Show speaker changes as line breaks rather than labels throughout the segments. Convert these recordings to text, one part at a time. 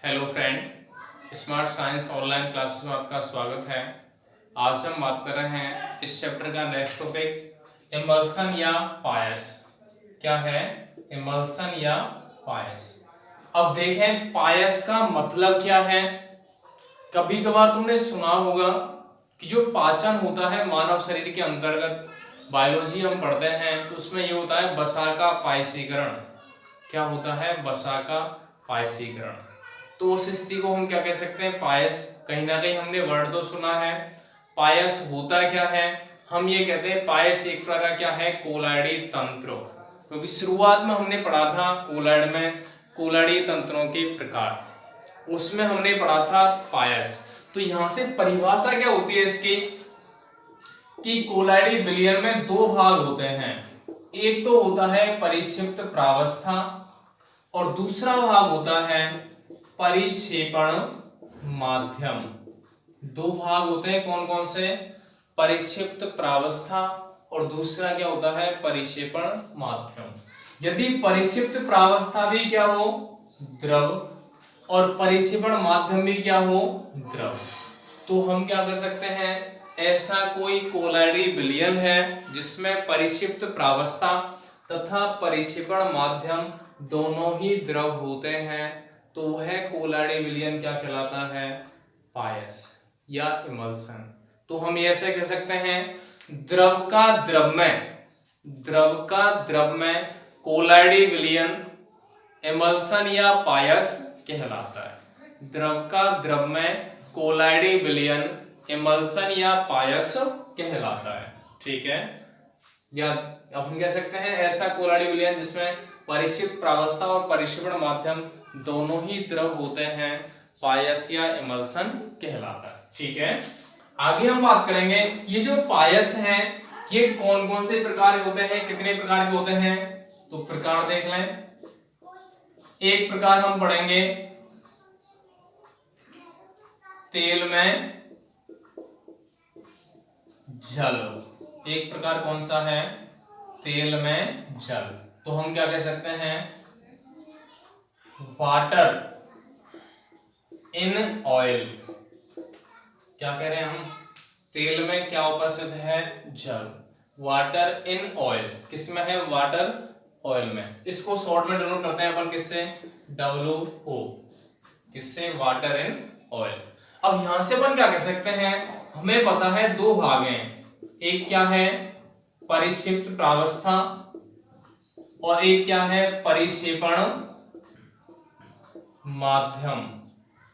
Hello friend, smart science online classes में आपका स्वागत है। आज हम बात कर रहे हैं इस चैप्टर का नेक्स्ट टॉपिक इमल्सन या पायस। क्या है इमल्सन या पायस? अब देखें पायस का मतलब क्या है। कभी कभार तुमने सुना होगा कि जो पाचन होता है मानव शरीर के अंतर्गत, बायोलॉजी हम पढ़ते हैं तो उसमें ये होता है वसा का पायसीकरण। क्या होता है? वसा का पायसीकरण। तो उस स्थिति को हम क्या कह सकते हैं? पायस। कहीं ना कहीं हमने वर्ड तो सुना है। पायस होता क्या है? हम ये कहते हैं पायस एक प्रकार का क्या है? कोलाइडी तंत्र। क्योंकि शुरुआत में हमने पढ़ा था कोलाइड में कोलाइडी तंत्रों के प्रकार, उसमें हमने पढ़ा था पायस। तो यहां से परिभाषा क्या होती है इसकी कि कोलाइडी विलयन में दो भाग होते हैं। एक तो होता है परिक्षिप्त प्रावस्था और दूसरा भाग होता है परिक्षेपण माध्यम। दो भाग होते हैं कौन कौन से? परिक्षिप्त प्रावस्था और दूसरा क्या होता है? परिक्षेपण माध्यम। यदि परिक्षिप्त प्रावस्था भी क्या हो? द्रव। और परिक्षेपण माध्यम भी क्या हो? द्रव। तो हम क्या कर सकते हैं? ऐसा कोई कोलाइडी विलयन है जिसमें परिक्षिप्त प्रावस्था तथा परिक्षेपण माध्यम दोनों ही द्रव होते हैं, तो वह कोलाइडी विलयन क्या कहलाता है? पायस या इमल्सन। तो हम ऐसे कह सकते हैं द्रव का द्रव में कोलाइडी विलयन इमल्सन या पायस कहलाता है। द्रव का द्रव में कोलाइडी विलयन इमल्सन या पायस कहलाता है। ठीक है। या हम कह सकते हैं ऐसा कोलाइडी विलयन जिसमें परिक्षिप्त प्रावस्था और परिक्षेपण माध्यम दोनों ही द्रव होते हैं, पायस या इमल्सन कहलाता है। ठीक है। आगे हम बात करेंगे ये जो पायस हैं ये कौन कौन से प्रकार के होते हैं, कितने प्रकार के होते हैं। तो प्रकार देख लें। एक प्रकार हम पढ़ेंगे तेल में जल। एक प्रकार कौन सा है? तेल में जल। तो हम क्या कह सकते हैं? Water in oil. क्या कह रहे हैं हम? तेल में क्या उपस्थित है? जल। वाटर इन ऑयल किसमें है? वाटर ऑयल में। इसको शॉर्ट में डिनोट करते हैं अपन किससे? WO। किससे? Water in oil. अब यहां से अपन क्या कह सकते हैं? हमें पता है दो भाग हैं। एक क्या है? परिक्षिप्त प्रावस्था और एक क्या है? परिक्षेपण माध्यम।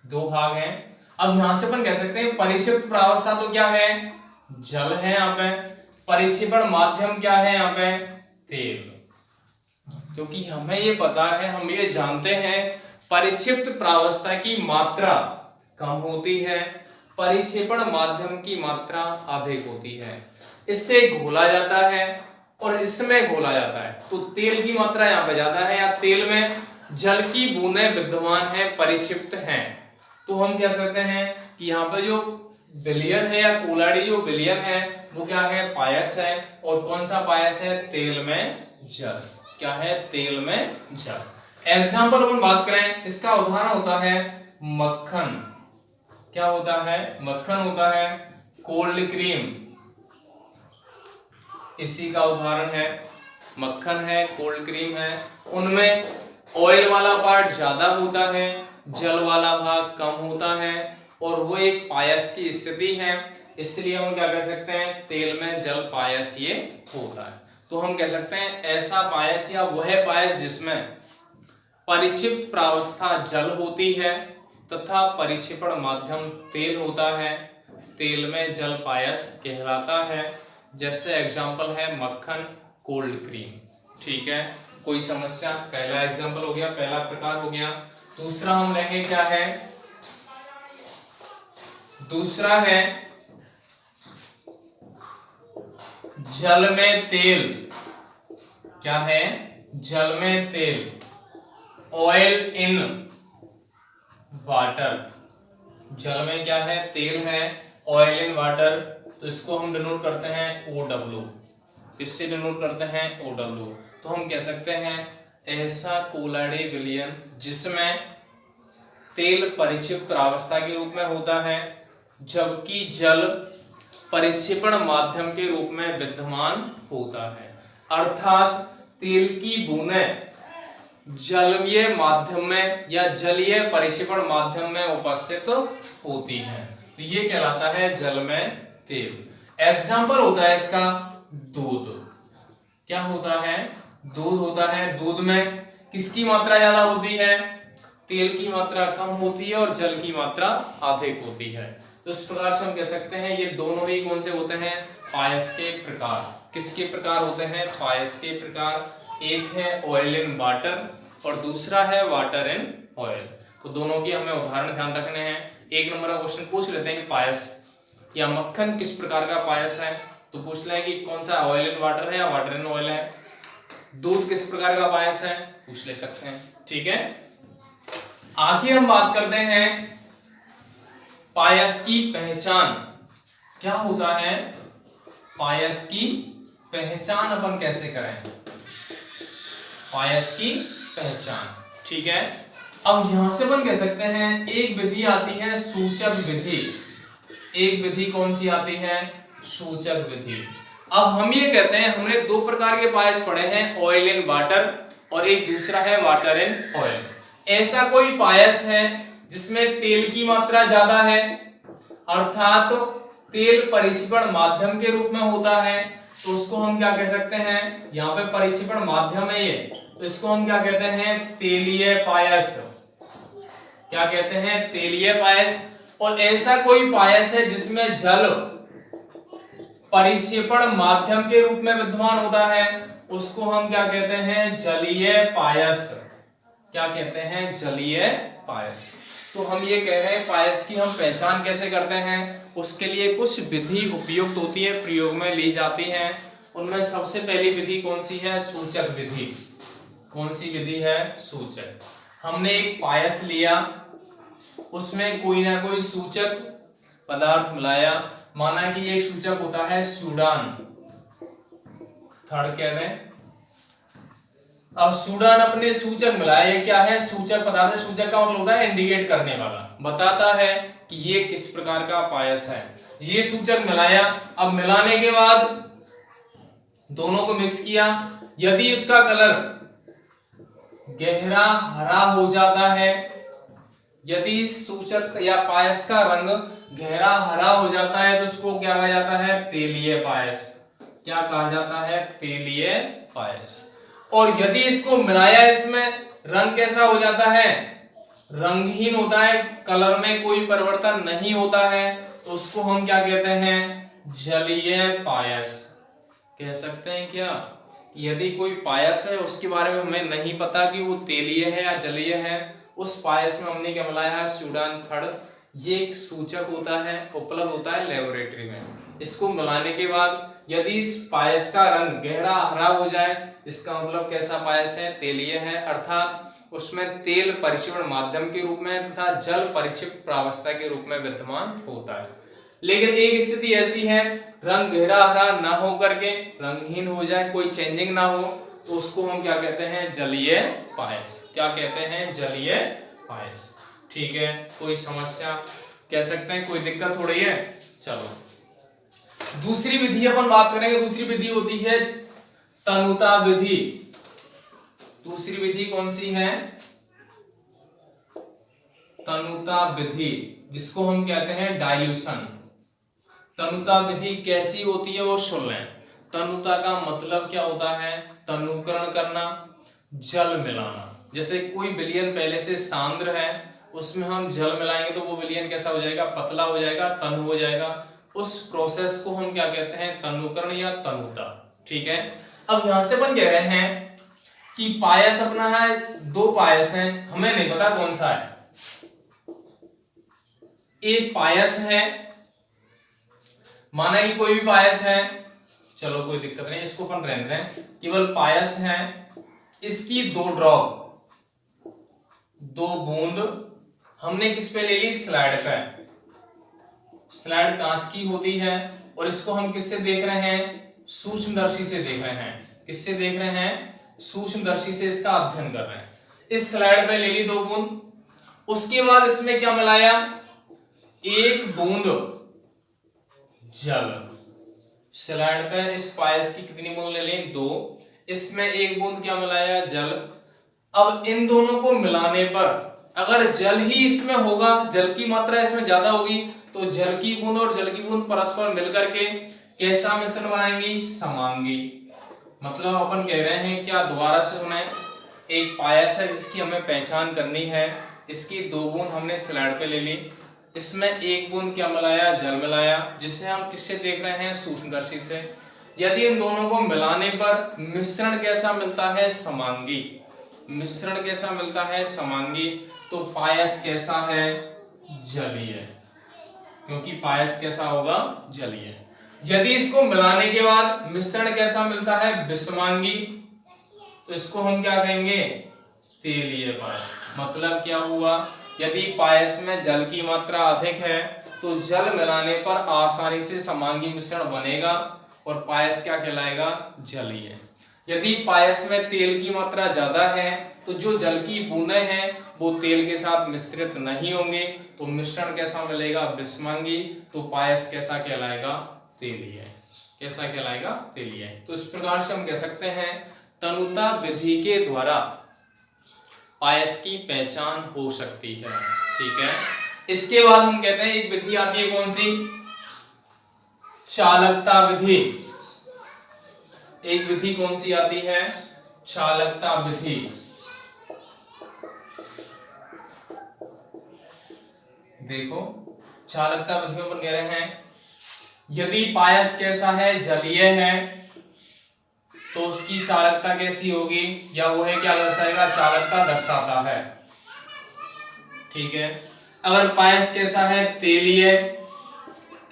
दो भाग हैं। अब यहां से अपन कह सकते हैं परिक्षिप्त प्रावस्था तो क्या है? जल है यहाँ पे। परिक्षेपण माध्यम क्या है यहाँ पे? तेल। क्योंकि हमें ये पता है, हम ये जानते हैं परिक्षिप्त प्रावस्था की मात्रा कम होती है, परिक्षेपण माध्यम की मात्रा अधिक होती है। इससे घोला जाता है और इसमें घोला जाता है तो तेल की मात्रा यहाँ पे ज्यादा है, या तेल में जल की बूंदें विद्यमान है, परिक्षिप्त हैं। तो हम कह सकते हैं कि यहाँ पे जो विलयन है या कोलाइडी जो विलयन है वो क्या है? पायस है। और कौन सा पायस है? तेल में जल। क्या है? तेल में जल। एग्जाम्पल अपन बात करें, इसका उदाहरण होता है मक्खन। क्या होता है? मक्खन होता है। कोल्ड क्रीम इसी का उदाहरण है। मक्खन है, कोल्ड क्रीम है, उनमें ऑयल वाला पार्ट ज्यादा होता है, जल वाला भाग कम होता है, और वो एक पायस की स्थिति है। इसलिए हम क्या कह सकते हैं? तेल में जल पायस ये होता है। तो हम कह सकते हैं ऐसा पायस या वह पायस जिसमें परिक्षिप्त प्रावस्था जल होती है तथा परिक्षेपण माध्यम तेल होता है, तेल में जल पायस कहलाता है। जैसे एग्जाम्पल है मक्खन, कोल्ड क्रीम। ठीक है। कोई समस्या? पहला एग्जाम्पल हो गया, पहला प्रकार हो गया। दूसरा हम लेंगे क्या है? दूसरा है जल में तेल। क्या है? जल में तेल। Oil in water. जल में क्या है? तेल है। Oil in water. तो इसको हम डिनोट करते हैं OW। इससे डिनोट करते हैं OW। तो हम कह सकते हैं ऐसा कोलाइडी विलयन जिसमें तेल परिक्षिप्त प्रावस्था के रूप में होता है, जबकि जल परिक्षेपण माध्यम के रूप में विद्यमान होता है। अर्थात तेल की बूंदें जलीय माध्यम में या जलीय परिक्षेपण माध्यम में उपस्थित होती हैं, तो ये कहलाता है जल में तेल। एग्जाम्पल होता है इसका दूध। क्या होता है? दूध होता है। दूध में किसकी मात्रा ज्यादा होती है? तेल की मात्रा कम होती है और जल की मात्रा अधिक होती है। तो इस प्रकार से हम कह सकते हैं ये दोनों ही कौन से होते हैं? पायस के प्रकार। किसके प्रकार होते हैं? पायस के प्रकार। एक है ऑयल इन वाटर और दूसरा है वाटर इन ऑयल। तो दोनों की हमें उदाहरण ध्यान रखने हैं। एक नंबर का क्वेश्चन पूछ लेते हैं कि पायस या मक्खन किस प्रकार का पायस है, तो पूछ लें कि कौन सा ऑयल इन वाटर है या वाटर इन ऑयल है। दूध किस प्रकार का पायस है, पूछ ले सकते हैं। ठीक है, आगे हम बात करते हैं पायस की पहचान। क्या होता है? पायस की पहचान अपन कैसे करें? पायस की पहचान। ठीक है, अब यहां से अपन कह सकते हैं एक विधि आती है सूचक विधि। एक विधि कौन सी आती है? सूचक विधि। अब हम ये कहते हैं हमने दो प्रकार के पायस पढ़े हैं, ऑयल इन वाटर और एक दूसरा है वाटर इन ऑयल। ऐसा कोई पायस है जिसमें तेल की मात्रा ज्यादा है, अर्थात तो तेल परिक्षेपण माध्यम के रूप में होता है, तो उसको हम क्या कह सकते हैं? यहाँ पे परिक्षेपण माध्यम है ये, तो इसको हम क्या कहते हैं? तेलीय पायस। क्या कहते हैं? तेलीय पायस। और ऐसा कोई पायस है जिसमें जल परिक्षेपण माध्यम के रूप में विद्यमान होता है, उसको हम क्या कहते हैं? जलीय पायस। क्या कहते हैं? जलीय पायस। तो हम ये कह रहे हैं पायस की हम पहचान कैसे करते हैं, उसके लिए कुछ विधि उपयुक्त होती है, प्रयोग में ली जाती है। उनमें सबसे पहली विधि कौन सी है? सूचक विधि। कौन सी विधि है? सूचक। हमने एक पायस लिया, उसमें कोई ना कोई सूचक पदार्थ मिलाया, माना कि एक सूचक होता है सूडान, थर्ड कह रहे हैं। अब सूडान अपने सूचक मिलाया, ये क्या है? सूचक पदार्थ। सूचक का मतलब होता है इंडिकेट करने वाला, बताता है कि ये किस प्रकार का पायस है। ये सूचक मिलाया, अब मिलाने के बाद दोनों को मिक्स किया, यदि उसका कलर गहरा हरा हो जाता है, यदि सूचक या पायस का रंग गहरा हरा हो जाता है, तो उसको क्या कहा जाता है? तेलीय पायस। क्या कहा जाता है? तेलीय पायस। और यदि इसको मिलाया, इसमें रंग कैसा हो जाता है? रंगहीन होता है, कलर में कोई परिवर्तन नहीं होता है, तो उसको हम क्या कहते हैं? जलीय पायस कह सकते हैं। क्या यदि कोई पायस है उसके बारे में हमें नहीं पता कि वो तेलीय है या जलीय है, उस पायस में हमने क्या मिलाया है? Sudan third. ये एक सूचक होता है, उपलब्ध होता है लेबोरेटरी में। इसको मिलाने के बाद यदि इस पायस का रंग गहरा हरा हो जाए, इसका मतलब कैसा पायस है? तेलीय है, अर्थात उसमें तेल परिक्षेपण माध्यम के रूप में तथा जल परिक्षिप्त प्रावस्था के रूप में विद्यमान होता है। लेकिन एक स्थिति ऐसी है, रंग गहरा हरा ना हो करके रंगहीन हो जाए, कोई चेंजिंग ना हो, तो उसको हम क्या कहते हैं? जलीय पायस। क्या कहते हैं? जलीय पायस। ठीक है, कोई समस्या कह सकते हैं, कोई दिक्कत हो रही है? चलो दूसरी विधि अपन बात करेंगे। दूसरी विधि होती है तनुता विधि। दूसरी विधि कौन सी है? तनुता विधि, जिसको हम कहते हैं डाइल्यूशन। तनुता विधि कैसी होती है वो सुन लें। तनुता का मतलब क्या होता है? तनुकरण करना, जल मिलाना। जैसे कोई विलयन पहले से सांद्र है, उसमें हम जल मिलाएंगे तो वो विलयन कैसा हो जाएगा? पतला हो जाएगा, तनु हो जाएगा। उस प्रोसेस को हम क्या कहते हैं? तनुकरण या तनुता। ठीक है, अब यहां से अपन कह रहे हैं कि पायस अपना है, दो पायस हैं, हमें नहीं पता कौन सा है। एक पायस है, माना कि कोई भी पायस है, चलो कोई दिक्कत नहीं, इसको अपन रहने दें, केवल पायस है। इसकी दो ड्रॉप, दो बूंद हमने किस पे ले ली? स्लाइड पे। स्लाइड कांच की होती है और इसको हम किससे देख रहे हैं? सूक्ष्मदर्शी से देख रहे हैं। किससे देख रहे हैं? सूक्ष्मदर्शी से इसका अध्ययन कर रहे हैं। इस स्लाइड पे ले ली दो बूंद, उसके बाद इसमें क्या मिलाया, एक बूंद जल। स्लाइड पे इस पायस की कितनी बूंद ले लें, 2, इसमें एक बूंद क्या मिलाया, जल। अब इन दोनों को मिलाने पर अगर जल ही इसमें होगा, जल की मात्रा इसमें ज्यादा होगी, तो जल की बूंद और जल की बूंद परस्पर मिलकर के कैसा मिश्रण बनाएंगी, समांगी। मतलब अपन कह रहे हैं क्या, दोबारा से सुने, एक पायस है जिसकी हमें पहचान करनी है, इसकी 2 बूंद हमने स्लाइड पे ले ली, इसमें एक बूंद क्या मिलाया, जल मिलाया, जिसे हम किससे देख रहे हैं, सूक्ष्मदर्शी से। यदि इन दोनों को मिलाने पर मिश्रण कैसा मिलता है, समांगी। मिश्रण कैसा मिलता है, समांगी। तो पायस कैसा है, जलीय, क्योंकि पायस कैसा होगा, जलीय। यदि इसको मिलाने के बाद मिश्रण कैसा मिलता है, विषमांगी, तो इसको हम क्या कहेंगे, तेलीय पायस। मतलब क्या हुआ, यदि पायस में जल की मात्रा अधिक है तो जल मिलाने पर आसानी से समांगी मिश्रण बनेगा और पायस क्या कहलाएगा, जलीय। यदि पायस में तेल की मात्रा ज्यादा है तो जो जल की बूंदें हैं वो तेल के साथ मिश्रित नहीं होंगे, तो मिश्रण कैसा मिलेगा, विषमांगी। तो पायस कैसा कहलाएगा, तेलीय। कैसा कहलाएगा, तेलीय। तो इस प्रकार से हम कह सकते हैं तनुता विधि के द्वारा पायस की पहचान हो सकती है। ठीक है, इसके बाद हम कहते हैं एक विधि आती है, कौन सी, चालकता विधि। एक विधि कौन सी आती है, चालकता विधि। देखो, चालकता विधियों पर कह रहे हैं यदि पायस कैसा है, जलीय है, तो उसकी चालकता कैसी होगी, या वो है क्या दर्शाएगा, चालकता दर्शाता है। ठीक है, अगर पायस कैसा है, तेलीय,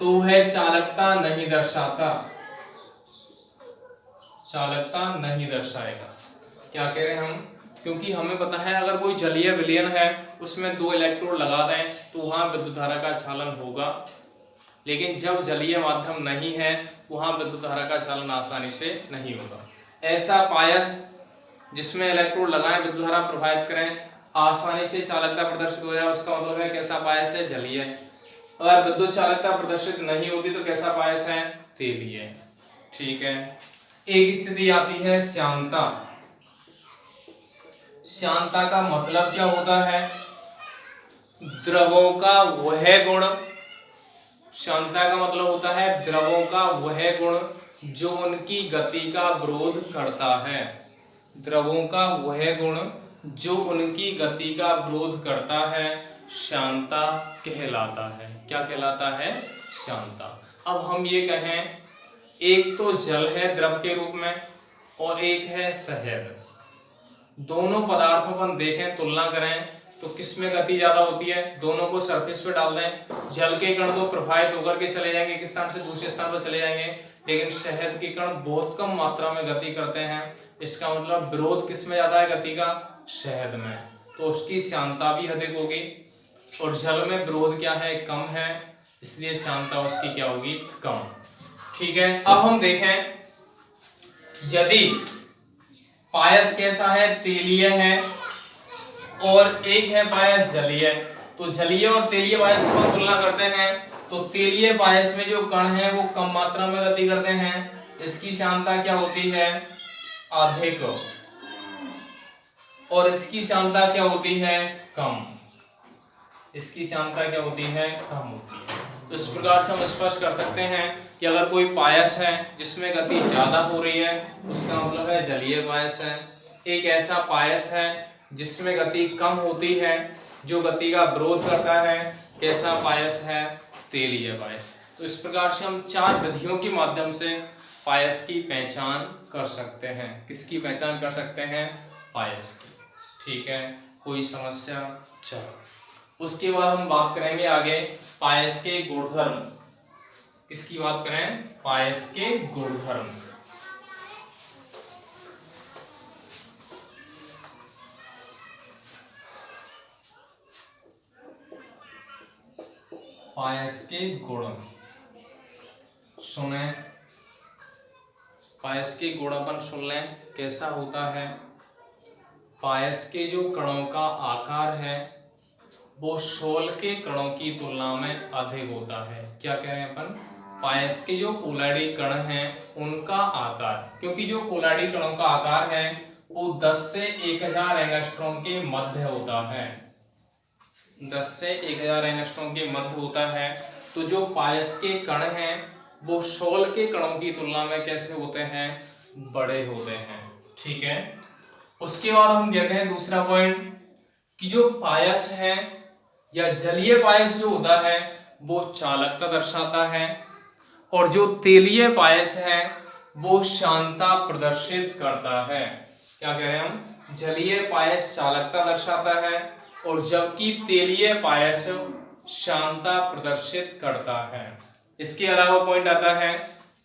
तो है चालकता नहीं दर्शाता, चालकता नहीं दर्शाएगा। क्या कह रहे हैं हम, क्योंकि हमें पता है अगर कोई जलीय विलयन है उसमें 2 इलेक्ट्रोड लगा दें तो वहां विद्युत धारा का चालन होगा, लेकिन जब जलीय माध्यम नहीं है वहां विद्युत धारा का चालन आसानी से नहीं होगा। ऐसा पायस जिसमें इलेक्ट्रोड लगाएं, विद्युत धारा प्रभावित करें, आसानी से चालकता प्रदर्शित हो जाए, उसका मतलब है कैसा पायस है, जलीय। अगर विद्युत चालकता प्रदर्शित नहीं होती तो कैसा पायस है, तेलीय। ठीक है, एक स्थिति आती है श्यानता। श्यानता का मतलब क्या होता है, द्रवों का वह गुण। श्यानता का मतलब होता है द्रवों का वह गुण जो उनकी गति का विरोध करता है। द्रवों का वह गुण जो उनकी गति का विरोध करता है, श्यानता कहलाता है। क्या कहलाता है, श्यानता। अब हम ये कहें, एक तो जल है द्रव के रूप में और एक है शहद। दोनों पदार्थों पर देखें, तुलना करें तो किसमें गति ज्यादा होती है, दोनों को सरफेस पे डाल दें, जल के कण तो प्रभावित होकर के चले जाएंगे, एक स्थान से दूसरे स्थान पर चले जाएंगे, लेकिन शहद के कण बहुत कम मात्रा में गति करते हैं। इसका मतलब विरोध किसमें ज्यादा है, गति का, शहद में, तो उसकी श्यानता भी अधिक होगी। और जल में विरोध क्या है, कम है, इसलिए श्यानता उसकी क्या होगी, कम। ठीक है, अब हम देखें यदि पायस कैसा है, तेलीय है, और एक है पायस जलीय, तो जलीय और तेलीय पायस की तुलना करते हैं तो तेलीय पायस में जो कण है वो कम मात्रा में गति करते हैं, इसकी श्यानता क्या होती है, अधिक, और इसकी श्यानता क्या होती है, कम। इसकी श्यानता क्या होती है, कम होती है। तो इस प्रकार से हम स्पष्ट कर सकते हैं कि अगर कोई पायस है जिसमें गति ज्यादा हो रही है उसका मतलब है जलीय पायस है। एक ऐसा पायस है जिसमें गति कम होती है जो गति का विरोध करता है, कैसा पायस है, तेलीय पायस। तो इस प्रकार से हम 4 विधियों के माध्यम से पायस की पहचान कर सकते हैं। किसकी पहचान कर सकते हैं, पायस की। ठीक है, कोई समस्या, चलो उसके बाद हम बात करेंगे आगे पायस के गुणधर्म। किसकी बात करें, पायस के गुणधर्म। पायस के गुण सुने, पायस के गुण अपन सुन लें कैसा होता है। पायस के जो कणों का आकार है वो शोल के कणों की तुलना में अधिक होता है। क्या कह रहे हैं अपन, पायस के जो कोलाडी कण हैं उनका आकार, क्योंकि जो कोलाडी कणों का आकार है वो 10 से 1000 एंगस्ट्रॉम के मध्य होता है, 10 से 1000 एंगस्ट्रॉम के मध्य होता है। तो जो पायस के कण हैं वो शोल के कणों की तुलना में कैसे होते हैं, बड़े होते हैं। ठीक है, उसके बाद हम कहते हैं दूसरा पॉइंट कि जो पायस है या जलीय पायस जो होता है वो चालकता दर्शाता है, और जो तेलीय पायस है वो शांता प्रदर्शित करता है। क्या कह रहे हैं हम, जलीय पायस चालकता दर्शाता है और जबकि तेलीय पायस शांता प्रदर्शित करता है। इसके अलावा पॉइंट आता है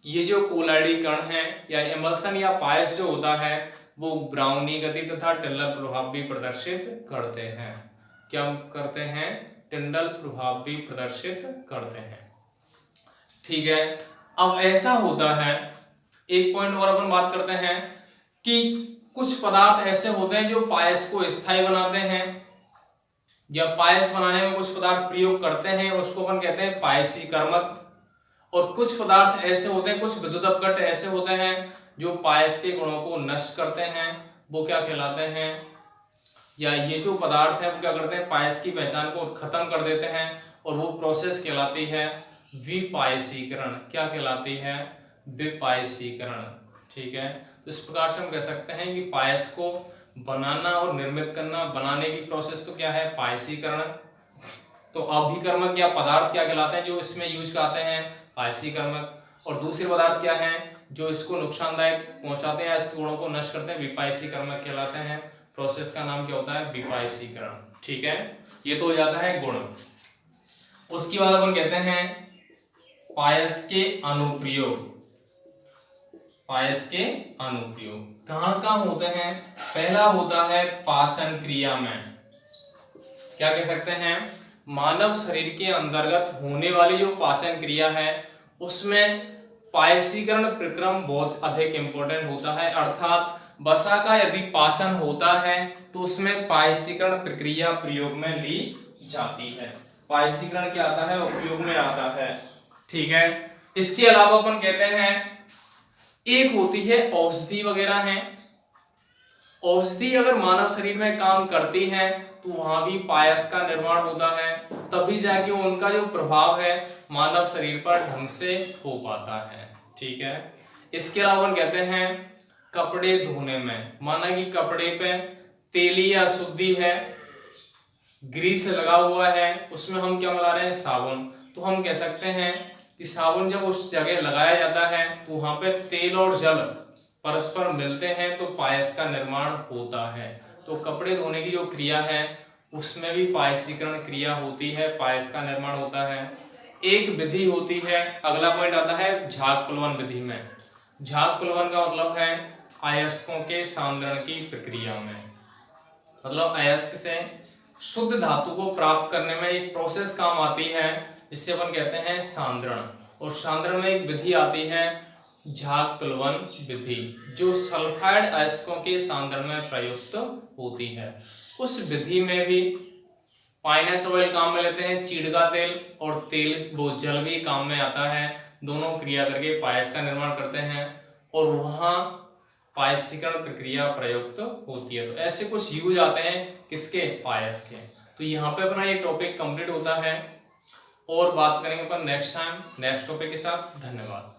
कि ये जो कोलाडी कण है या एमल्सन या पायस जो होता है वो ब्राउनी गति तथा टिंडल प्रभाव भी प्रदर्शित करते हैं। क्या करते हैं, टिंडल प्रभाव भी प्रदर्शित करते हैं। ठीक है, अब ऐसा होता है, एक पॉइंट और अपन बात करते हैं कि कुछ पदार्थ ऐसे होते हैं जो पायस को स्थायी बनाते हैं या पायस बनाने में कुछ पदार्थ प्रयोग करते हैं, उसको अपन कहते हैं पायसीकर्मक। और कुछ पदार्थ ऐसे होते हैं, कुछ विद्युत अपघट्ट ऐसे होते हैं जो पायस के गुणों को नष्ट करते हैं, वो क्या कहलाते हैं, या ये जो पदार्थ है वो क्या करते हैं, पायस की पहचान को खत्म कर देते हैं, और वो प्रोसेस कहलाती है विपायसीकरण। क्या कहलाती है, विपायसीकरण। ठीक है, तो इस प्रकार से हम कह सकते हैं कि पायस को बनाना और निर्मित करना, बनाने की प्रोसेस तो क्या है, पायसीकरण। तो अभिकर्मक या पदार्थ क्या कहलाते हैं जो इसमें यूज करते हैं, पायसीकर्मक। और दूसरे पदार्थ क्या हैं जो इसको नुकसानदायक पहुंचाते हैं, इसके गुणों को नष्ट करते हैं, विपायसीकर्मक कहलाते हैं। प्रोसेस का नाम क्या होता है, विपायसीकरण। ठीक है, ये तो हो जाता है गुण। उसके बाद अपन कहते हैं पायस के अनुप्रयोग। पायस के अनुप्रयोग कहाँ कहाँ होते हैं, पहला होता है पाचन क्रिया में। क्या कह सकते हैं, मानव शरीर के अंतर्गत होने वाली जो पाचन क्रिया है उसमें पायसीकरण प्रक्रम बहुत अधिक इंपॉर्टेंट होता है। अर्थात वसा का यदि पाचन होता है तो उसमें पायसीकरण प्रक्रिया प्रयोग में ली जाती है। पायसीकरण क्या आता है, उपयोग में आता है। ठीक है, इसके अलावा अपन कहते हैं एक होती है औषधि वगैरह है। औषधि अगर मानव शरीर में काम करती है तो वहां भी पायस का निर्माण होता है, तभी जाके उनका जो प्रभाव है मानव शरीर पर ढंग से हो पाता है। ठीक है, इसके अलावा हम कहते हैं कपड़े धोने में, माना कि कपड़े पे तेली या अशुद्धि है, ग्रीस लगा हुआ है, उसमें हम क्या मिला रहे हैं, साबुन। तो हम कह सकते हैं कि साबुन जब उस जगह लगाया जाता है तो वहां पे तेल और जल परस्पर मिलते हैं तो पायस का निर्माण होता है। तो कपड़े धोने की जो क्रिया है उसमें भी पायसीकरण क्रिया होती है, पायस का निर्माण होता है। एक विधि होती है, अगला पॉइंट आता है झाग पुलवन विधि में। झाग पुलवन का मतलब है अयस्कों के सांद्रण की प्रक्रिया में, मतलब अयस्क से शुद्ध धातु को प्राप्त करने में एक प्रोसेस काम आती है, इससे अपन कहते हैं सांद्रण। और सांद्रण में एक विधि आती है झाग पुलवन विधि, जो सल्फाइड अयस्कों के सांद्रण में प्रयुक्त होती है। उस विधि में भी पाइनस ऑयल काम में लेते हैं, चीड़ का तेल और तेल वो जल भी काम में आता है। दोनों क्रिया करके पायस का निर्माण करते हैं और वहां पायसीकरण प्रक्रिया प्रयुक्त होती है। तो ऐसे कुछ यूज आते हैं किसके, पायस के। तो यहाँ पे अपना ये टॉपिक कंप्लीट होता है और बात करेंगे अपन नेक्स्ट टाइम नेक्स्ट टॉपिक के साथ। धन्यवाद।